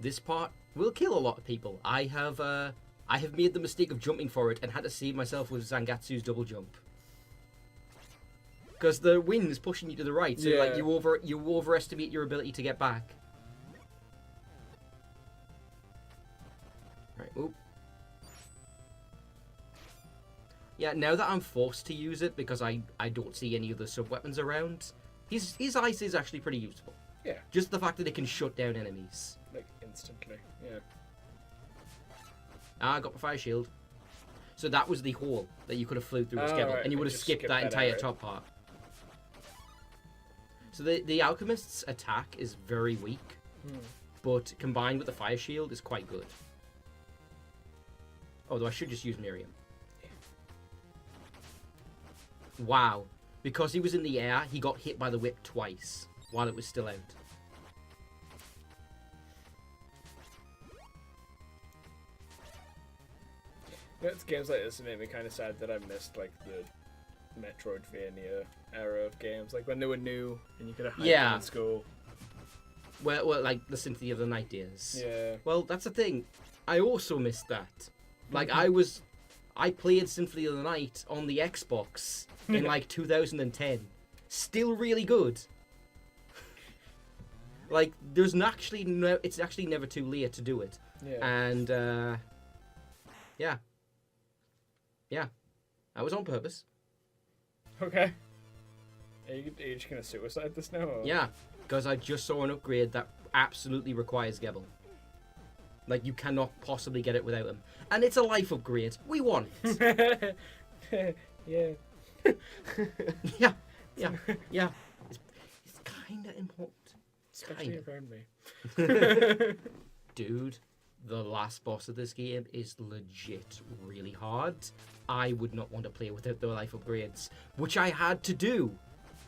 This part will kill a lot of people. I have made the mistake of jumping for it and had to save myself with Zangatsu's double jump. Because the wind is pushing you to the right, so like you overestimate your ability to get back. Right, oop. Yeah, now that I'm forced to use it because I don't see any other sub-weapons around, his ice is actually pretty useful. Yeah. Just the fact that it can shut down enemies. Like, instantly, yeah. Ah, I got my fire shield. So that was the hole that you could have flew through with Skebble, right, and you would have just skipped skip that that entire area. top part. So the Alchemist's attack is very weak, but combined with the fire shield is quite good. Although I should just use Miriam. Wow. Because he was in the air, he got hit by the whip twice while it was still out. It's games like this that make me kind of sad that I missed like the Metroidvania era of games, like when they were new and you could have hiked them in school. Well, like the Symphony of the Night days. Yeah. Well, that's the thing. I also missed that. Like I played Symphony of the Night on the Xbox in like 2010. Still really good. Like there's actually no, it's actually never too late to do it. Yeah. And yeah, that was on purpose. Okay. Are you just gonna suicide this now? Or? Yeah, because I just saw an upgrade that absolutely requires Gebel. Like, you cannot possibly get it without him. And it's a life upgrade. We want it. Yeah. Yeah. It's kind of important. Especially around me. Dude, the last boss of this game is legit really hard. I would not want to play without the life upgrades, which I had to do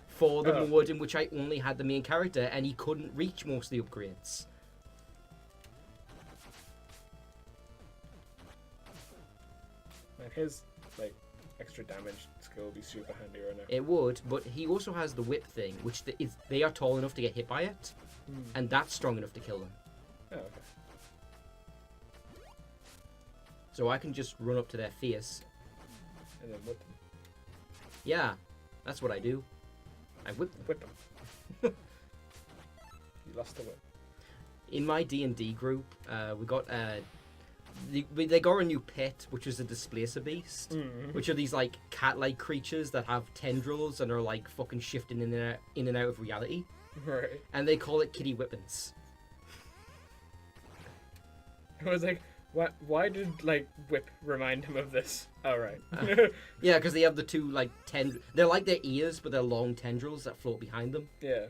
for the mode in which I only had the main character, and he couldn't reach most of the upgrades. Man, his like extra damage skill would be super handy right now. It would, but he also has the whip thing, which they are tall enough to get hit by it, and that's strong enough to kill them. Oh, okay. So I can just run up to their face. And then whip them. Yeah, that's what I do. I whip them. Whip them. You lost the whip. In my D&D group, we got they got a new pet, which was a displacer beast, which are these like cat-like creatures that have tendrils and are like fucking shifting in and out of reality. Right. And they call it kitty whippins. I was like, what? Why did like whip remind him of this? Oh, right. Yeah, because they have the two like they're like their ears, but they're long tendrils that float behind them. Yeah.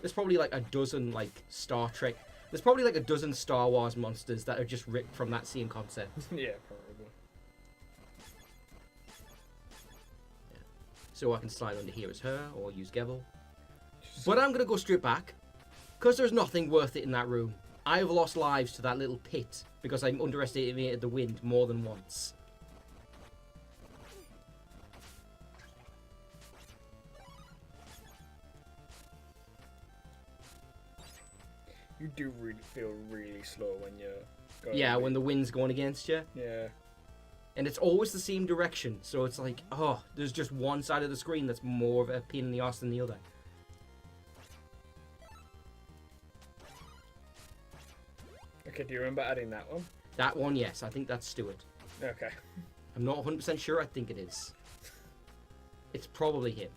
There's probably like a dozen like Star Trek. There's probably like a dozen Star Wars monsters that are just ripped from that same concept. Yeah, probably. Yeah. So I can slide under here as her or use Gebel. But I'm gonna go straight back, because there's nothing worth it in that room. I have lost lives to that little pit because I underestimated the wind more than once. You do really feel really slow when you're going. Yeah, when the wind's going against you. Yeah. And it's always the same direction, so it's like, oh, there's just one side of the screen that's more of a pain in the arse than the other. Okay, do you remember adding that one? That one, yes, I think that's Stuart. Okay. I'm not 100% sure, I think it is. It's probably him.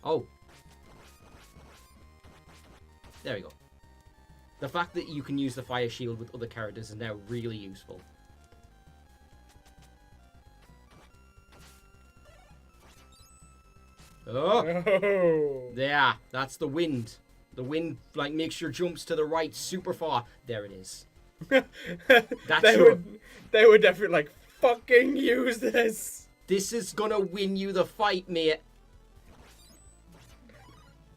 Oh. There we go. The fact that you can use the fire shield with other characters is now really useful. Oh! Oh. Yeah, that's the wind. The wind, like, makes your jumps to the right super far. There it is. They would definitely, like, fucking use this. This is gonna win you the fight, mate.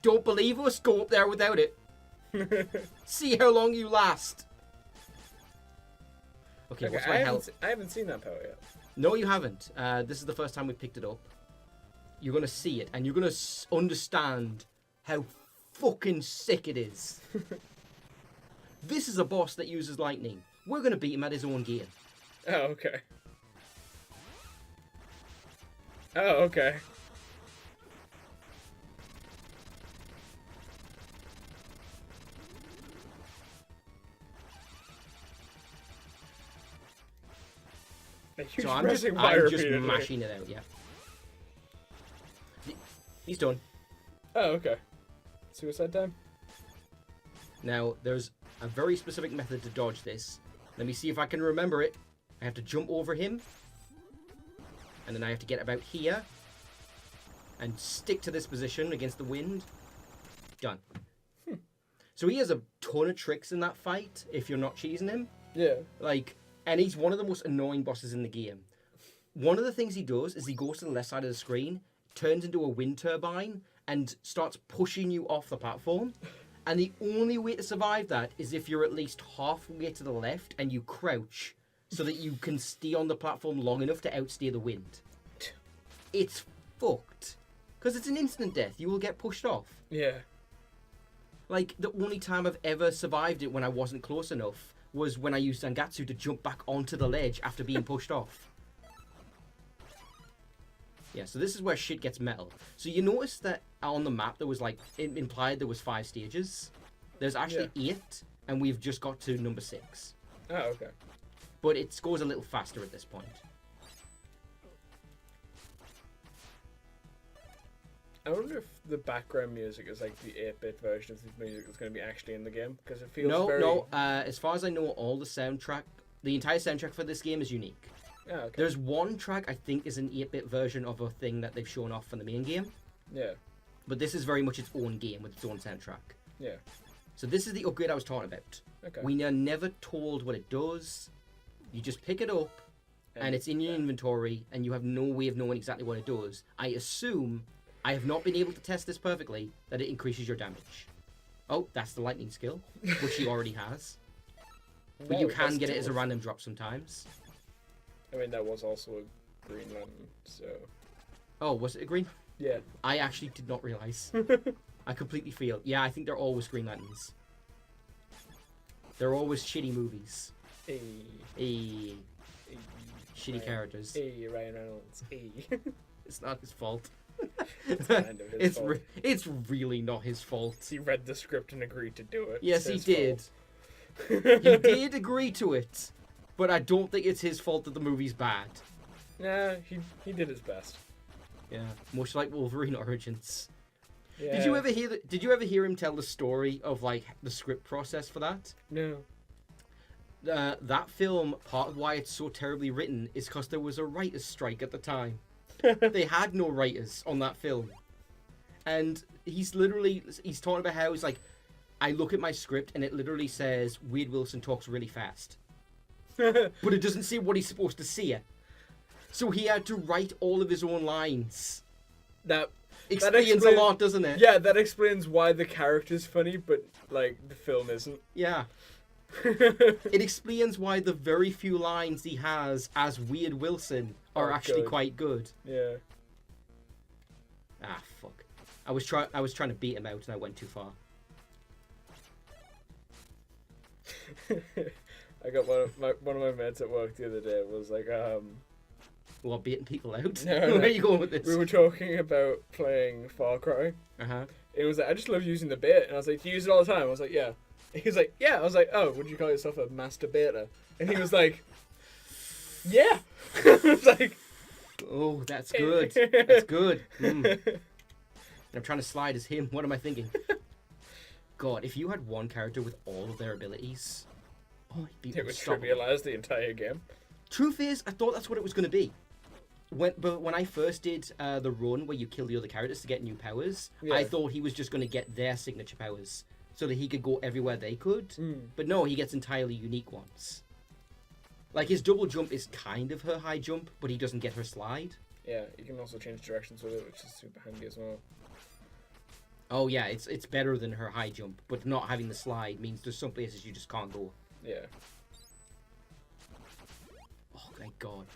Don't believe us? Go up there without it. See how long you last. Okay, what's my health? I haven't seen that power yet. No, you haven't. This is the first time we picked it up. You're gonna see it, and you're gonna understand how fucking sick it is. This is a boss that uses lightning. We're going to beat him at his own game. Oh, okay. Oh, okay. So I'm just mashing it out, yeah. He's done. Oh, okay. Suicide time? Now, there's a very specific method to dodge this. Let me see if I can remember it. I have to jump over him. And then I have to get about here. And stick to this position against the wind. Done. So he has a ton of tricks in that fight, if you're not cheesing him. Yeah. Like, and he's one of the most annoying bosses in the game. One of the things he does is he goes to the left side of the screen, turns into a wind turbine, and starts pushing you off the platform. And the only way to survive that is if you're at least halfway to the left and you crouch so that you can stay on the platform long enough to outstay the wind. It's fucked. Because it's an instant death. You will get pushed off. Yeah. Like, the only time I've ever survived it when I wasn't close enough was when I used Zangatsu to jump back onto the ledge after being pushed off. Yeah, so this is where shit gets metal. So you notice that on the map there was like, it implied there was 5 stages. There's actually 8, and we've just got to number 6. Oh, okay. But it goes a little faster at this point. I wonder if the background music is like the 8-bit version of the music that's going to be actually in the game, because it feels very... No, as far as I know, all the entire soundtrack for this game is unique. Oh, okay. There's one track I think is an 8-bit version of a thing that they've shown off from the main game. Yeah. But this is very much its own game with its own soundtrack. Yeah. So this is the upgrade I was talking about. Okay. We are never told what it does. You just pick it up, and it's in your inventory, and you have no way of knowing exactly what it does. I assume, I have not been able to test this perfectly, that it increases your damage. Oh, that's the lightning skill, which he already has. But you can get it as a random drop sometimes. I mean, that was also a Green Lantern, so... Oh, was it a green? Yeah. I actually did not realise. I completely failed. Yeah, I think they're always Green Lanterns. They're always shitty movies. Hey. Shitty characters. Hey, Ryan Reynolds. Hey. It's not his fault. It's kind of his fault. It's really not his fault. He read the script and agreed to do it. Yes, he did. He did agree to it. But I don't think it's his fault that the movie's bad. Nah, he did his best. Yeah, much like Wolverine Origins. Yeah. Did you ever hear him tell the story of like the script process for that? No. That film, part of why it's so terribly written is because there was a writer's strike at the time. They had no writers on that film. And he's talking about how he's like, I look at my script and it literally says Wade Wilson talks really fast. But it doesn't say what he's supposed to say. So he had to write all of his own lines. That explains a lot, doesn't it? Yeah, that explains why the character's funny, but like the film isn't. Yeah. It explains why the very few lines he has as Wade Wilson are actually quite good. Yeah. Ah, fuck. I was trying to beat him out and I went too far. I got one of my mates at work the other day was like, What, beating people out? No, Where are you going with this? We were talking about playing Far Cry. Uh-huh. It was like, I just love using the bait, and I was like, do you use it all the time? I was like, yeah. He was like, yeah. I was like, oh, would you call yourself a masturbator? And he was like, yeah. I was like, oh, that's good. That's good. I'm trying to slide as him. What am I thinking? God, if you had one character with all of their abilities, it would trivialize the entire game. Truth is, I thought that's what it was going to be. But when I first did the run where you kill the other characters to get new powers, I thought he was just going to get their signature powers so that he could go everywhere they could. But no, he gets entirely unique ones. Like, his double jump is kind of her high jump, but he doesn't get her slide. Yeah, you can also change directions with it, which is super handy as well. Oh yeah, it's better than her high jump, but not having the slide means there's some places you just can't go. Yeah. Oh my god.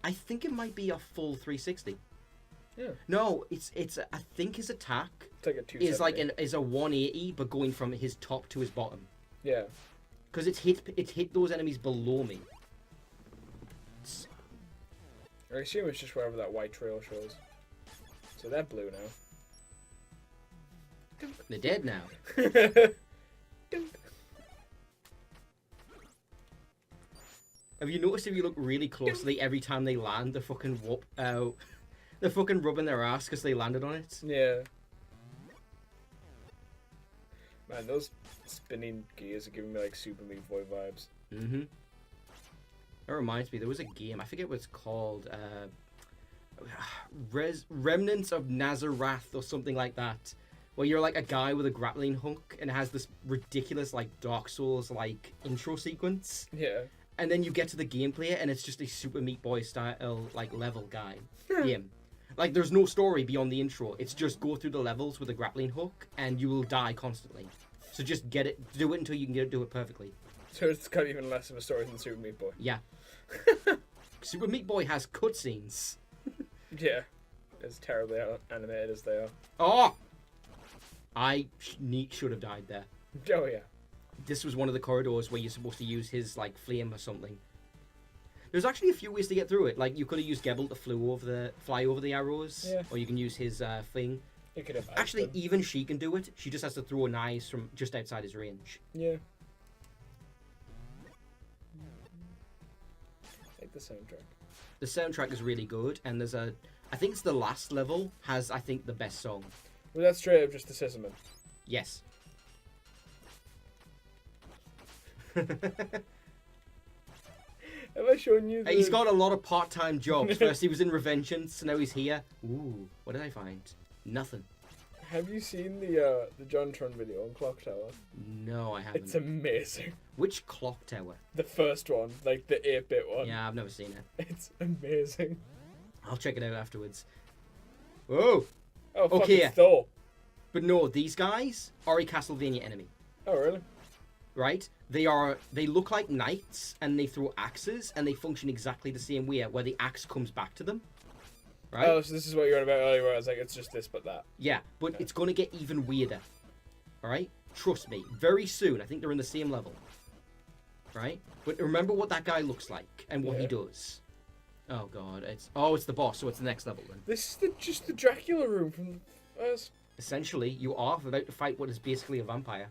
I think it might be a full 360. Yeah. No, it's I think his attack It's like a 270. is a 180, but going from his top to his bottom. Yeah. Because it's hit those enemies below me. I assume it's just wherever that white trail shows. So they're blue now. They're dead now. Have you noticed if you look really closely, every time they land, they're fucking they're fucking rubbing their ass because they landed on it? Yeah. Man, those spinning gears are giving me like Super Meat Boy vibes. Mm-hmm. That reminds me, there was a game, I forget what it's called, Remnants of Nazarath or something like that, where you're like a guy with a grappling hook and it has this ridiculous like Dark Souls like intro sequence. Yeah. And then you get to the gameplay and it's just a Super Meat Boy style like level guy game. Like there's no story beyond the intro. It's just go through the levels with a grappling hook and you will die constantly. So just do it until you can do it perfectly. So it's got even less of a story than Super Meat Boy. Yeah. Super Meat Boy has cutscenes. Yeah. As terribly animated as they are. Oh! I should have died there. Oh yeah. This was one of the corridors where you're supposed to use his like flame or something. There's actually a few ways to get through it. Like you could have used Gebel to fly over the arrows, yeah. Or you can use his thing. You could have actually, even she can do it. She just has to throw knives from just outside his range. Yeah. I like the soundtrack. The soundtrack is really good, and there's I think it's the last level has I think the best song. Was that straight up just the Scissorman? Yes. Have I shown you? He's got a lot of part-time jobs. First he was in Revengeance, so now he's here. Ooh, what did I find? Nothing. Have you seen the John Tron video on Clock Tower? No, I haven't. It's amazing. Which clock tower? The first one, like the 8-bit one. Yeah, I've never seen it. It's amazing. I'll check it out afterwards. Whoa! Oh, fuck, Okay. it's Thor. But no, these guys are a Castlevania enemy. Oh, really? Right? They look like knights, and they throw axes, and they function exactly the same way, where the axe comes back to them. Right? Oh, so this is what you were on about earlier, where I was like, it's just this but that. Yeah, but it's going to get even weirder. Alright? Trust me. Very soon. I think they're in the same level. Right? But remember what that guy looks like, and what he does. Oh, God. It's the boss, so it's the next level, then. This is just the Dracula room from the first. Essentially, you are about to fight what is basically a vampire.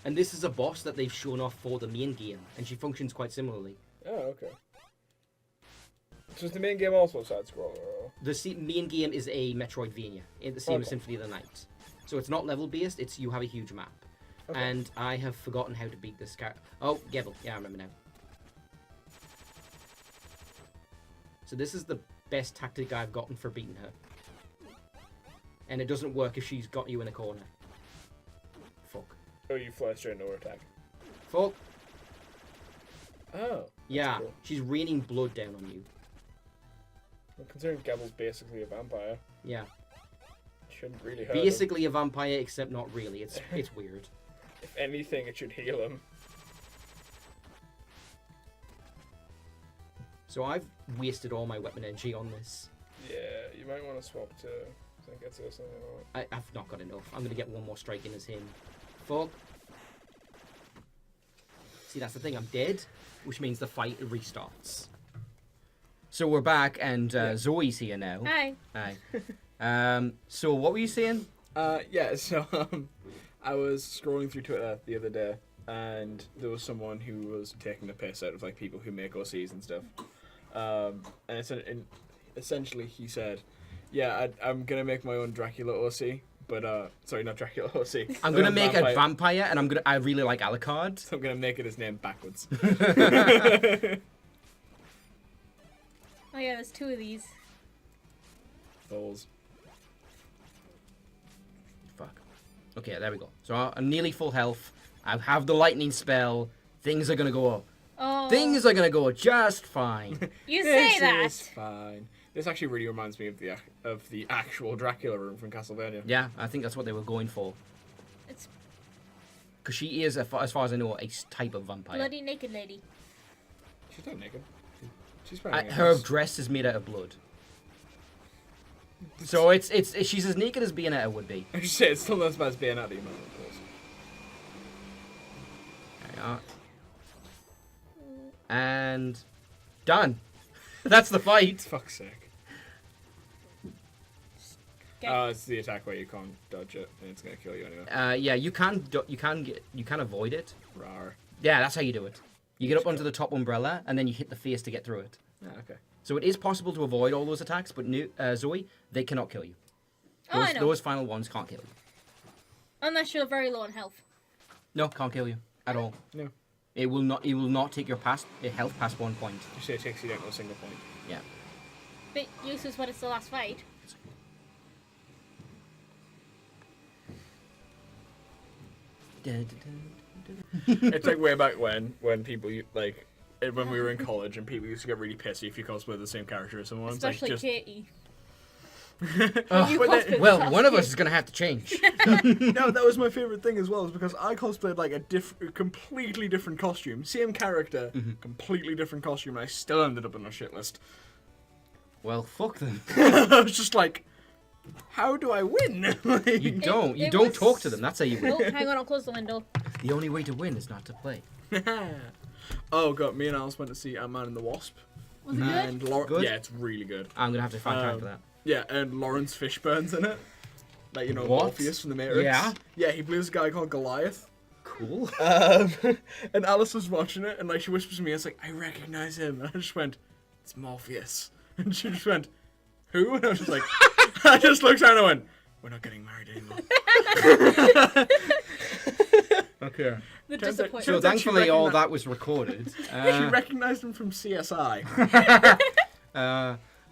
And this is a boss that they've shown off for the main game, and she functions quite similarly. Oh, okay. So is the main game also side-scroller? The main game is a Metroidvania, the same as Okay. Symphony of the Night. So it's not level-based, it's you have a huge map. Okay. And I have forgotten how to beat this guy. Oh, Gebel. Yeah, I remember now. So this is the best tactic I've gotten for beating her. And it doesn't work if she's got you in a corner. Fuck. Oh, you fly straight into her attack. Fuck. Oh. Yeah, cool. she's raining blood down on you. Well, considering Gebel's basically a vampire, Yeah. shouldn't really hurt him. Basically a vampire, except not really. It's weird. If anything, it should heal him. So I've wasted all my weapon energy on this. Yeah, you might want to swap to Zengetsu or something like that. I've not got enough. I'm going to get one more strike in as him. Fuck. See, that's the thing. I'm dead, which means the fight restarts. So we're back, and Zoe's here now. Hi. Hi. So what were you saying? Yeah, so I was scrolling through Twitter the other day, and there was someone who was taking the piss out of like people who make OCs and stuff. And essentially he said, "Yeah, I'm gonna make my own Dracula OC, but sorry, not Dracula OC. I'm gonna make a vampire, and I really like Alucard. So I'm gonna make it his name backwards." Oh yeah, there's two of these. Balls. Fuck. Okay, there we go. So I'm nearly full health. I have the lightning spell. Things are gonna go. Oh. Things are gonna go just fine. You say that. This is fine. This actually really reminds me of the actual Dracula room from Castlevania. Yeah, I think that's what they were going for. It's Because she is, as far as I know, a type of vampire. bloody naked lady. She's not naked. She's wearing a Her dress. dress is made out of blood. So it's she's as naked as Bayonetta would be. I just say it's still not as bad as Bayonetta, you know, of course. There you are. And done. That's the fight. Fuck's sake. Okay. It's the attack where you can't dodge it, and it's gonna kill you anyway. Yeah, you can avoid it. Rar. Yeah, that's how you do it. You get up onto the top umbrella and then you hit the face to get through it. Ah, okay. So it is possible to avoid all those attacks, but Zoe, they cannot kill you. Oh, I know. Those final ones can't kill you. Unless you're very low on health. No, can't kill you at all. No. It will not take your health past 1 point. You say it takes you down to a single point. Yeah. Bit useless when it's the last fight. It's like way back when people like when we were in college and people used to get really pissy if you cosplay the same character as someone. Especially it's like, Katie. Oh, You but then- cosplay well, as one of us Katie. is gonna have to change. no, that was my favorite thing as well, is because I cosplayed like a completely different costume, same character, completely different costume, and I still ended up on a shit list. Well, fuck them. I was just like, how do I win? Like- You don't. You it don't was- talk to them. That's how you win. Oh, hang on, I'll close the window. The only way to win is not to play. Oh god, me and Alice went to see Ant-Man and the Wasp. Was it good? And Good? yeah, it's really good. I'm gonna have to find time for that. Yeah, and Lawrence Fishburne's in it. Like, you know, What? Morpheus from the Matrix. Yeah? Yeah, he plays a guy called Goliath. Cool. And Alice was watching it, and like she whispers to me, it's like, I recognize him. And I just went, it's Morpheus. And she just went, who? And I was just like, I just looked around and I went, we're not getting married anymore. Okay. The Turns out- disappointment. So Turns out she thankfully, all recogni- that was recorded. She recognized him from CSI.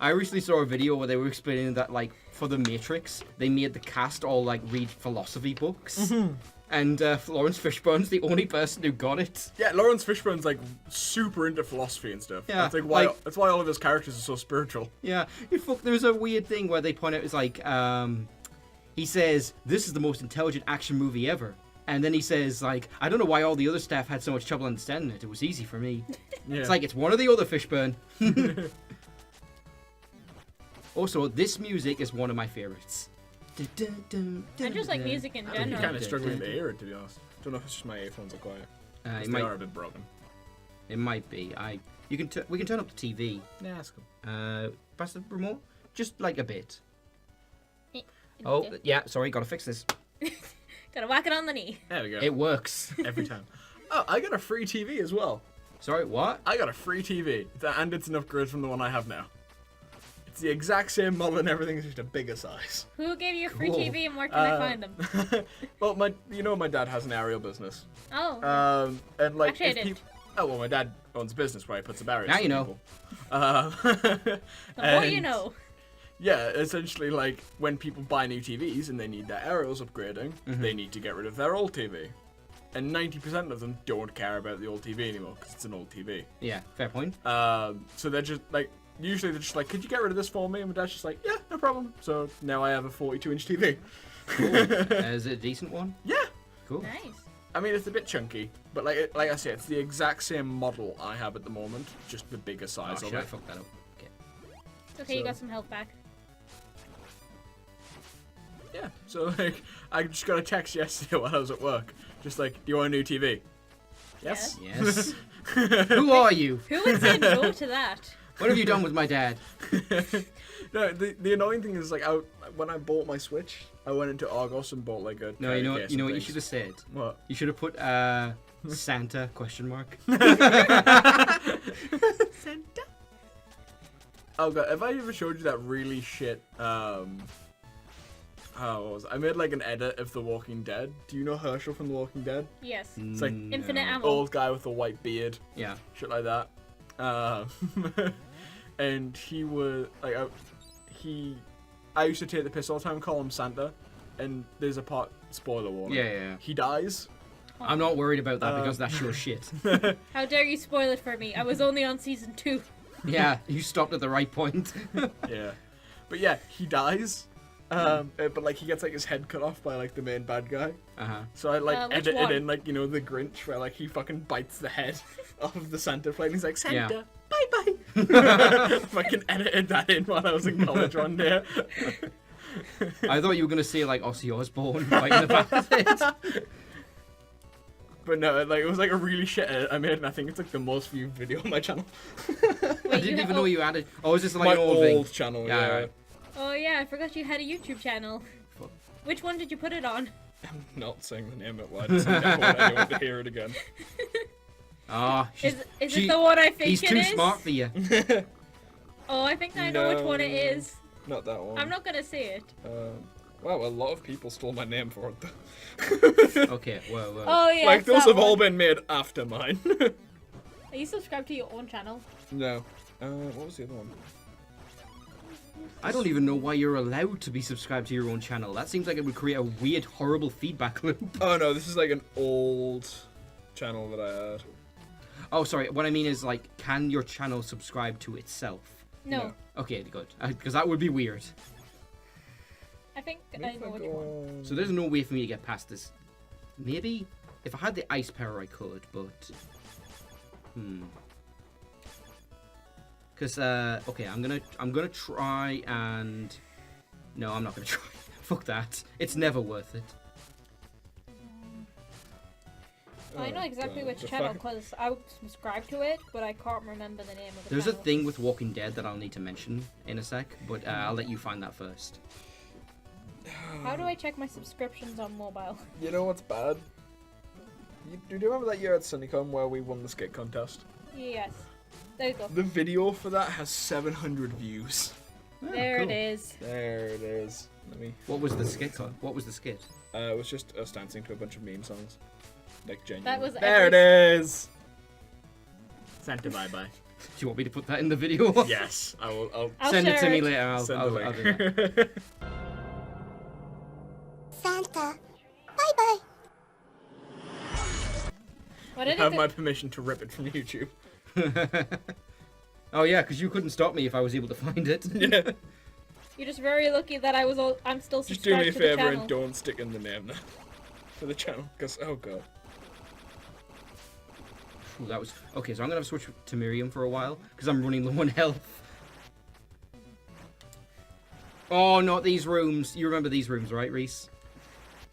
I recently saw a video where they were explaining that, like, for the Matrix, they made the cast all like read philosophy books, and Lawrence Fishburne's the only person who got it. Yeah, Lawrence Fishburne's like super into philosophy and stuff. Yeah, That's like why like- that's why all of his characters are so spiritual. Yeah, there's a weird thing where they point out it's like, he says this is the most intelligent action movie ever, and then he says like, I don't know why all the other staff had so much trouble understanding it. It was easy for me. Yeah. It's like it's one or the other, Fishburne. Also, this music is one of my favorites. I just like music in I'm general. kind of struggling to hear it, to be honest. Don't know if it's just my earphones are quiet. 'Cause It they are a bit broken. might be. We can turn up the TV. Yeah, that's cool. Press the remote, just like a bit. Eh, Oh okay. yeah, sorry, gotta fix this. Gotta whack it on the knee. There we go. It works. Every time. Oh, I got a free TV as well. Sorry, what? I got a free TV. And it's an upgrade from the one I have now. It's the exact same model and everything, it's just a bigger size. Who gave you a free Cool. TV and where can I find them? Well, my dad has an aerial business. Oh. And like, Actually, I if didn't. peop- oh well, my dad owns a business where he puts the barriers. Now for you know. people. The more you and- know. Yeah, essentially, like, when people buy new TVs and they need their aerials upgrading, Mm-hmm. they need to get rid of their old TV. And 90% of them don't care about the old TV anymore, because it's an old TV. Yeah, fair point. So they're just, like, usually they're just like, could you get rid of this for me? And my dad's just like, yeah, no problem. So now I have a 42-inch TV. Cool. Is it a decent one? Yeah. Cool. Nice. I mean, it's a bit chunky, but like I said, it's the exact same model I have at the moment, just the bigger Oh size shit, of I it. fucked that up. Okay. It's okay, you So- got some health back. Yeah, so like, I just got a text yesterday while I was at work, just like, do you want a new TV? Yes. Yes. Who are you? Who would say no to that? What have you done with my dad? No, the annoying thing is like, when I bought my Switch, I went into Argos and bought like a. No, you know case what? You know and what you things. should have said. What? You should have put Santa question mark. Santa. Oh god, have I ever showed you that really shit? What was it? I made like an edit of The Walking Dead. Do you know Herschel from The Walking Dead? Yes. It's like Infinite ammo. Old guy with a white beard. Yeah. Shit like that. And he was like, I used to take the piss all the time, call him Santa, and there's a part, spoiler warning. Yeah. He dies. I'm not worried about that because that's your shit. How dare you spoil it for me? I was only on season 2. Yeah, you stopped at the right point. Yeah, but yeah, he dies. But like he gets like his head cut off by like the main bad guy. Uh-huh. So I like Which edit one? it in like, you know, the Grinch where like he fucking bites the head off of the Santa plate and he's like, Santa, Yeah. bye. If I can edit that in while I was in college one day. I thought you were gonna say like Ozzy Osbourne right in the back of it. But no, like it was like a really shit edit I made, and I think it's like the most viewed video on my channel. I didn't even know you added. Oh, is this like My an old old thing? channel, Yeah, yeah. right. Oh yeah, I forgot you had a YouTube channel. Fuck. Which one did you put it on? I'm not saying the name out loud, so I never want anyone to hear it again. Ah, Is it the one I think he's it too is? smart for you. Oh, I think I know which one it is. Not that one. I'm not gonna say it. Wow, a lot of people stole my name for it though. Okay, whoa. Oh yeah. Like it's those that have all one. been made after mine. Are you subscribed to your own channel? No. What was the other one? I don't even know why you're allowed to be subscribed to your own channel. That seems like it would create a weird, horrible feedback loop. Oh no, this is like an old channel that I had. Oh, sorry. What I mean is, like, can your channel subscribe to itself? No. Okay, good. Because that would be weird. I think I If know I which go one. on- So there's no way for me to get past this. Maybe if I had the ice power, I could, but Because okay, I'm gonna try and no, I'm not gonna try. Fuck that. It's never worth it. I know exactly God, which the channel fuck- because I subscribe to it, but I can't remember the name of the There's a channel. thing with Walking Dead that I'll need to mention in a sec, but I'll let you find that first. How do I check my subscriptions on mobile? You know what's bad? Do you remember that year at Sunnycon where we won the skit contest? Yes. There you go. The video for that has 700 views. Oh, There cool. it is. There it is. Let me. What was the skit? What was the skit? It was just us dancing to a bunch of meme songs. Like genuine. That was There it is. Santa bye bye. Do you want me to put that in the video? Yes, I will. I'll I'll Send it share to me it. later. send I'll the do link. that. Santa, bye bye. What did Have it my permission to rip it from YouTube. Oh yeah, because you couldn't stop me if I was able to find it. Yeah. You're just very lucky that I'm still Just do me subscribed a to the favor channel. and don't stick in the name now for the channel, because oh god. Ooh, that was okay. So I'm gonna have to switch to Miriam for a while because I'm running low on health. Oh, not these rooms. You remember these rooms, right, Reese?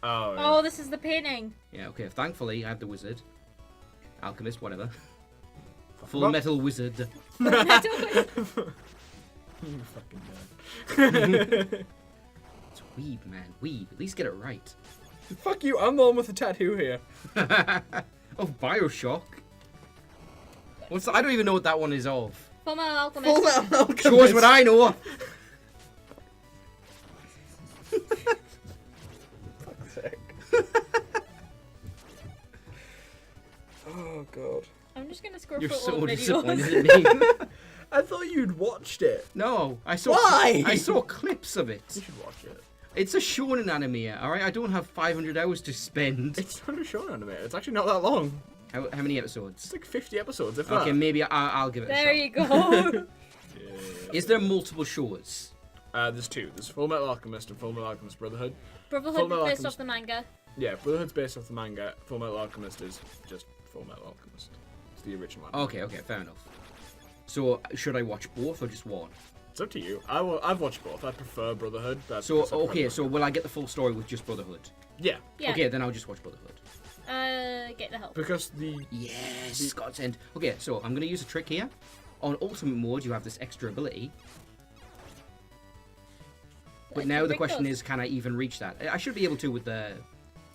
Oh. Oh, this is the painting. Yeah. Okay. Thankfully, I have the wizard, alchemist, whatever. Full What? metal wizard. You fucking nerd. It's weeb, man. Weeb. At least get it right. Fuck you! I'm the one with the tattoo here. Oh, Bioshock. What's that? I don't even know what that one is of. Full Metal Alchemist. Show us what I know. Fuck's sake. Oh god. I'm just gonna scroll You're through so old disappointed videos. in me. I thought you'd watched it. No, I saw. Why? I saw clips of You it. should watch it. It's a shonen anime, alright? I don't have 500 hours to spend. It's not a show anime. It's actually not that long. How many It's episodes? like 50 episodes, if Okay, that. maybe I'll give it a There shot. you go. Yeah. Is there multiple shows? There's two. There's Full Metal Alchemist and Full Metal Alchemist Brotherhood. Brotherhood Full Metal is based Alchemist. off the manga. Yeah, Brotherhood's based off the manga. Full Metal Alchemist is just Full Metal Alchemist. It's the original one. Okay, fair enough. So, should I watch both or just one? It's up to you. I've watched both. I prefer Brotherhood. That's So, because I prefer okay, the so manga. will I get the full story with just Brotherhood? Yeah, Yeah. Okay, then I'll just watch Brotherhood. Get the help. because the Yes, God's End. Okay, so I'm going to use a trick here. On Ultimate Mode, you have this extra ability. But now the question is, can I even reach that? I should be able to with the...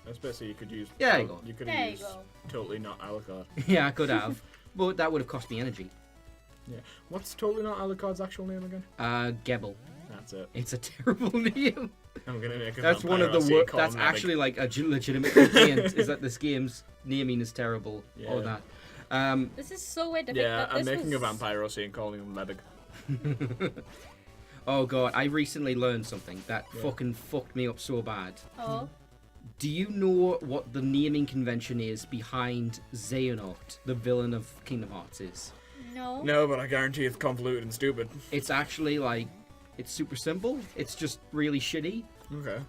especially you could use. Yeah, there you go. You could There have you used go. totally not Alucard. Yeah, I could have. But that would have cost me energy. Yeah. What's totally not Alucard's actual name again? Gebel. That's it. It's a terrible name. I'm gonna make a That's one of the vampire worst. call That's him that actually like a legitimate complaint. Is that this game's naming is terrible or Yeah. that. This is so weird to Yeah, think that I'm this making was... a vampire and calling him Lebig. Oh god, I recently learned something that Yeah. fucking fucked me up so bad. Oh. Do you know what the naming convention is behind Xehanort, the villain of Kingdom Hearts is? No. No, but I guarantee it's convoluted and stupid. It's actually like, it's super simple. It's just really shitty. Okay.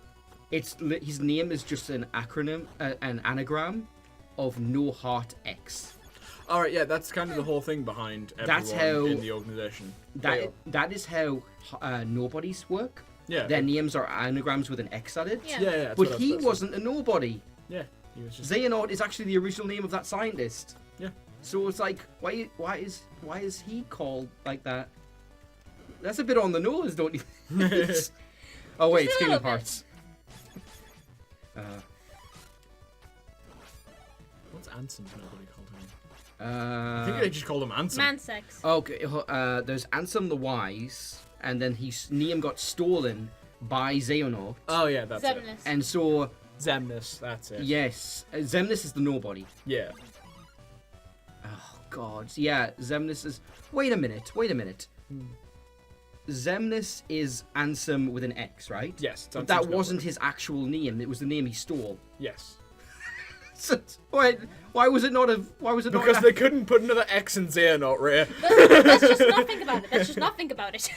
His name is just an acronym, an anagram of No Heart X. All right, yeah, that's kind of the whole thing behind everyone That's how- in the organization. That is how nobodies work. Yeah. Their names are anagrams with an X added. Yeah. Yeah, that's But what I he was wasn't a nobody. Yeah, he was just. Xehanort is actually the original name of that scientist. Yeah. So it's like, why is he called like that? That's a bit on the nose, don't you think? Oh wait, it's Just a Kingdom little bit. Hearts. What's Ansem? Nobody called him. I think Uh, they just called him Ansem. Man-sex. okay, there's Ansem the Wise, and then his name got stolen by Xehanort, Oh yeah, that's it. Zemnis. and so Zemnis, that's it. yes, Xemnas is the nobody. Yeah. Oh god, yeah, Xemnas is. Wait a minute. Xemnas is Ansem with an X, right? Yes. it's But Ansem's that nobody. wasn't his actual name. It was the name he stole. Yes. So, wait, why was it not a? Why was it not? Because they couldn't put another X in Xehanort, Ray. Let's just not think about it. Let's just not think about it.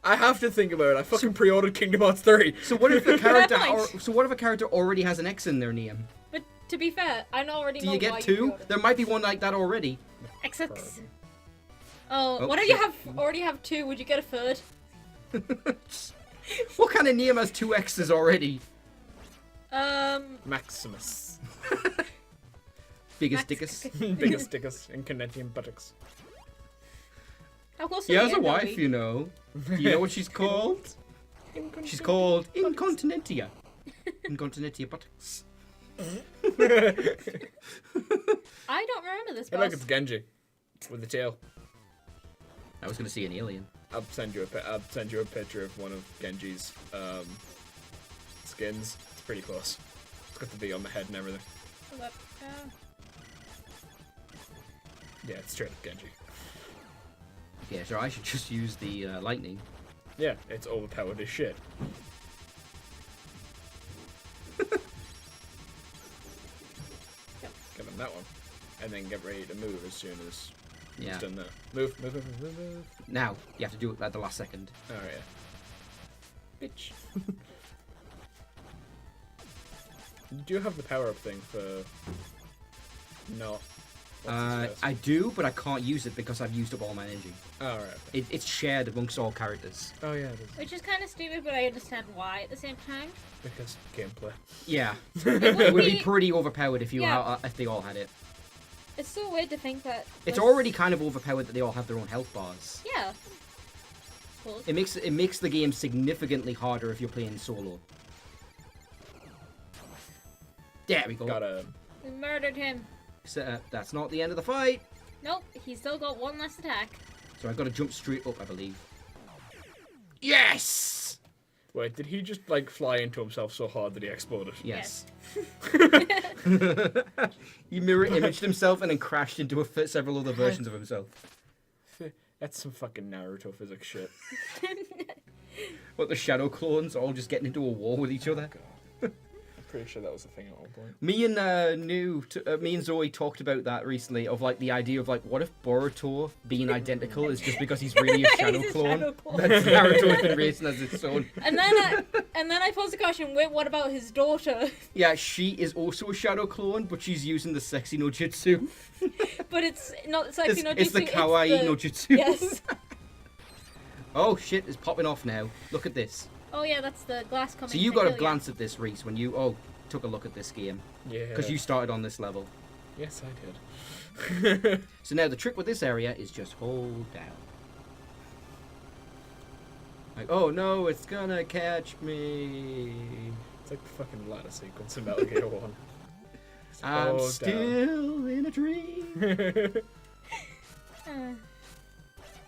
I have to think about it. I fucking pre-ordered Kingdom Hearts 3. So what if the character? point. So what if a character already has an X in their name? But to be fair, I already Do know you why get two? pre-ordered. There might be one like that already. XX. Oh, Oh, what if you shit. already have two? Would you get a third? What kind of name has two X's already? Maximus. Biggest Max- dickus. Biggest dickest in Canadian buttocks. How close He are has the a end, are wife, we? you know. Do you know what she's called? She's called Incontinentia. Incontinentia buttocks. I don't remember this Hey, boss. look, it's Genji with the tail. I was gonna see an alien. I'll send you a picture of one of Genji's skins. It's pretty close. It's got the V on the head and everything. Look, Yeah, it's straight up Genji. Yeah, so I should just use the lightning. Yeah, it's overpowered as shit. Give him that one, and then get ready to move as soon as Yeah. it's done that. Move, move, move, move, move. Now you have to do it at the last second. Oh yeah. Bitch. You do have the power-up thing for... No. I do, but I can't use it because I've used up all my energy. Oh, right. It's shared amongst all characters. Oh, yeah, it is. which is kind of stupid, but I understand why at the same time. Because gameplay. Yeah, It it would be be- pretty overpowered if Yeah. if they all had it. It's so weird to think that. It's this- already kind of overpowered that they all have their own health bars. Yeah. Cool. It makes the game significantly harder if you're playing solo. There we go. Gotta... We murdered him. So, that's not the end of the fight. Nope, he's still got one last attack. So I've got to jump straight up, I believe. Yes! Wait, did he just, like, fly into himself so hard that he exploded? Yes. He mirror imaged himself and then crashed into several other versions of himself. That's some fucking Naruto physics shit. What, the shadow clones all just getting into a war with each other? Pretty sure that was a thing at one point. Me and me and Zoe talked about that recently, of like the idea of like, what if Boruto being identical is just because he's really a shadow He's a clone? shadow clone. That's Naruto has been raised as its son. And then I posed the question, wait, what about his daughter? Yeah, she is also a shadow clone, but she's using the sexy no jutsu. But it's not sexy no It's the jutsu, kawaii the- no jutsu. Yes. Oh shit, it's popping off now. Look at this. Oh yeah, that's the glass coming. So you to got a kill glance at this, Reese, when you took a look at this game, Yeah. because you started on this level. Yes, I did. So now the trick with this area is just hold down. Like, oh no, it's gonna catch me. It's like the fucking ladder sequence in Metal Gear 1. I'm Hold still in a dream. Uh,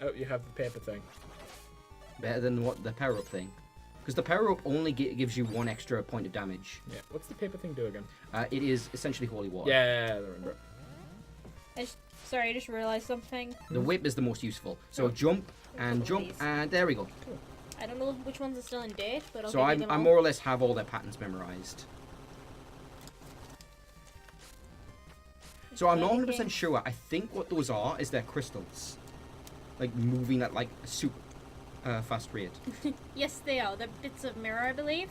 Oh, you have the paper thing. Better than what the power up thing, because the power up only gives you one extra point of damage. Yeah. What's the paper thing do again? It is essentially holy water. Yeah, I remember. sorry, I just realized something. The whip is the most useful. So jump and Couple of jump these. and there we go. I don't know which ones are still in date, but I'll So give you I them all. more or less have all their patterns memorized. So I'm not 100% sure. I think what those are is they're crystals, like moving at like a super fast rate. Yes, they are. They're bits of mirror, I believe.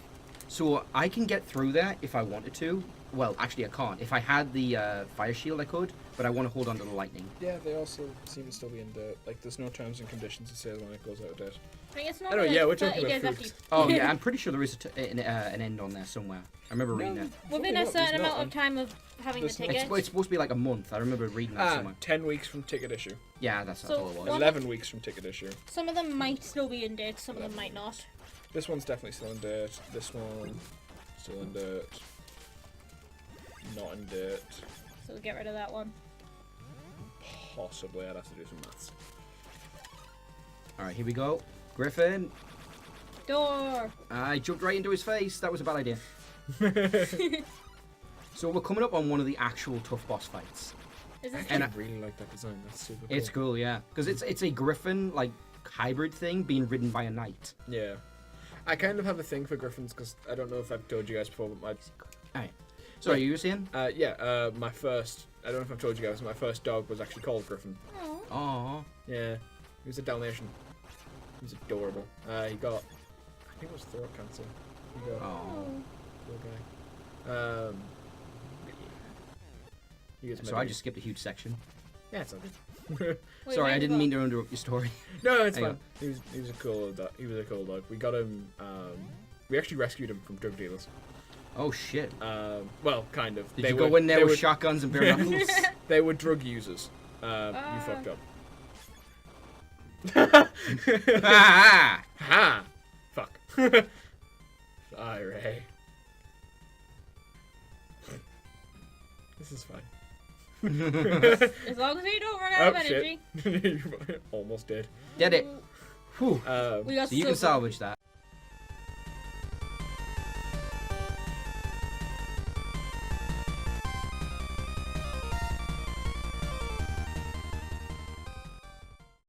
So I can get through that if I wanted to, Well, actually, I can't. If I had the fire shield, I could, but I want to hold on to the lightning. Yeah, they also seem to still be in dirt. Like, there's no terms and conditions that say when it goes out of date. I think it's not Anyway, like yeah, we're 30 talking about days food. after you- Oh yeah, I'm pretty sure there is an end on there somewhere. I remember reading it. Within Probably a not, certain there's amount not. of time of having the There's not. ticket. It's supposed to be like a month. I remember reading that somewhere. 10 weeks from ticket issue. Yeah, that's So, all it was. One- 11 weeks from ticket issue. Some of them might still be in date, some of them might not. This one's definitely still in dirt. This one, still in dirt. Not in dirt. So we'll get rid of that one. Possibly, I'd have to do some maths. All right, here we go. Griffin. Door! I jumped right into his face. That was a bad idea. So we're coming up on one of the actual tough boss fights. Is this And I I- really like that design. That's super cool. It's cool, yeah, because it's a griffin like hybrid thing being ridden by a knight. Yeah. I kind of have a thing for griffins because I don't know if I've told you guys before, but Sorry, you were saying? my first, I don't know if I've told you guys, my first dog was actually called Griffin. Oh. Oh, Yeah. He was a Dalmatian. He was adorable. He got, I think it was throat cancer. He got, oh. poor guy. He was So I just skipped a huge section. Yeah, it's okay. Wait, Sorry, where I you didn't go? mean to interrupt your story. No, it's Hang fine. He was a cool dog. He was a cool dog. We got him. We actually rescued him from drug dealers. Oh shit! Well, kind of. Did you go in there they with were, shotguns and bare knuckles? They were drug users. You fucked up. Ah! Ha! Fuck. Alright. This is fine. As long as you don't run out of energy. Shit. Almost dead. Did it? Whew. We got So you can so far. salvage that.